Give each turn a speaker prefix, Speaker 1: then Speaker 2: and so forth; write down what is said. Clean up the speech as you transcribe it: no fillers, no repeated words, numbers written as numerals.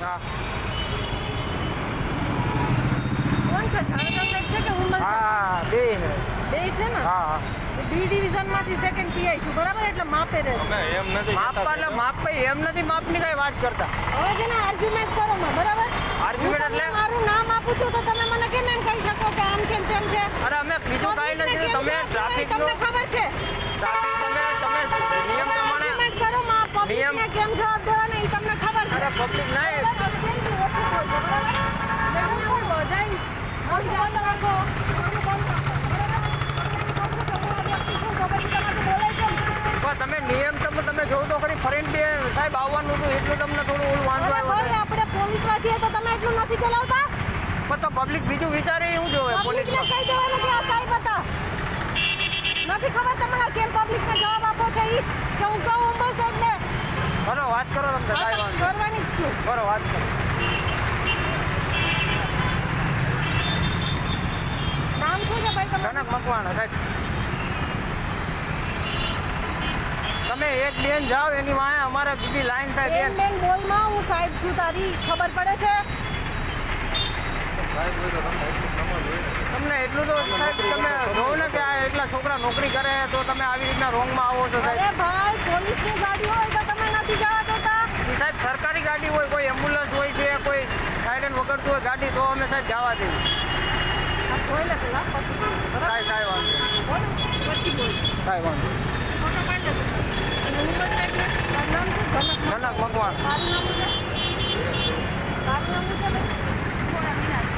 Speaker 1: હા
Speaker 2: કોણ છે જાડેજા સાહેબ છે કે ઉમર
Speaker 1: હા બે છે.
Speaker 2: બે છે ને
Speaker 1: હા હા
Speaker 2: બી ડિવિઝનમાંથી સેકન્ડ પીઆઈ છું બરાબર એટલે માપે રહે
Speaker 3: અમે એમ નથી
Speaker 1: માપ એટલે માપ ભાઈ એમ નથી માપની કઈ વાત કરતા.
Speaker 2: હવે છે ને આર્ગ્યુમેન્ટ કરો માં બરાબર
Speaker 1: Argument
Speaker 2: હું તમને
Speaker 1: એટલે?
Speaker 2: મારું નામ આપું છું તો તમે મને કેમ એમ કહી શકો કે આમ છે ને તેમ છે
Speaker 1: અરે અમે બીજું કાંઈ નથી તમે ટ્રાફિક
Speaker 2: તમને ખબર છે
Speaker 1: તમે નિયમ પ્રમાણે
Speaker 2: આર્ગ્યુમેન્ટ કરો માં પબ્લિકને કેમ જવાબ દેવાનો એ તમને ખબર છે
Speaker 1: અરે પબ્લિક ના તમે નિયમ તમે જોવો તો ખરી ફ્રેન્ડ સાહેબ આવવાનું હતું એટલું તમને થોડું ઓલું વાંધો આવ્યો
Speaker 2: આપણે પોલીસમાં છીએ તો તમે એટલું નથી ચલાવતા
Speaker 1: પણ તો પબ્લિક બીજું વિચારે એવું જોવે
Speaker 2: પબ્લિકને
Speaker 1: પોલીસ
Speaker 2: કહી દેવાનું કે આ સાહેબ હતા નથી ખબર તમારે કેમ પબ્લિકને જવાબ આપો છો ઈ કે હું કહું ઉંબર સાહેબને
Speaker 1: કરો વાત કરો તમને કાંઈ વાંધો
Speaker 2: કરવાની જ છું
Speaker 1: કરો વાત કરો
Speaker 2: નામ શું છે ભાઈ તમારું
Speaker 1: કનક મકવાણા સાહેબ તમે એક બેન જાઓ એની વાંહે અમારે બીજી લાઈન થાય
Speaker 2: બેન બેન બોલમાં હું સાહેબ છું તારી ખબર પડે છે
Speaker 3: સાહેબ હોય તો તમને એટલું સમજ હોય ને.
Speaker 1: તમને એટલું તો સાહેબ તમે જોવો ને કે આ એટલા છોકરા નોકરી કરે તો તમે આવી રીતના રોંગમાં આવો છો
Speaker 2: અરે
Speaker 1: સાહેબ
Speaker 2: ભાઈ પોલીસની ગાડી હોય તો તમે નથી જવા દેતા
Speaker 1: ઈ સાહેબ સરકારી ગાડી હોય કોઈ એમ્બ્યુલન્સ હોય છે કોઈ સાયરન વગરતું હોય ગાડી તો અમે સાહેબ જવા દઈએ
Speaker 2: આ જોઈ લે પેલા પછી બોલ. બરાબર
Speaker 1: કાંઈ વાંધો નહીં.
Speaker 2: બોલો પછી બોલ
Speaker 1: કાંઈ વાંધો નહીં.
Speaker 2: ફોટો પાડી લેજો અને ઉંમર સાહેબને તારું નામ શું
Speaker 1: કનક મકવાણા
Speaker 2: તારું નામ શું છે તારું નામ શું છે ભાઈ? થોડા મિનિટ.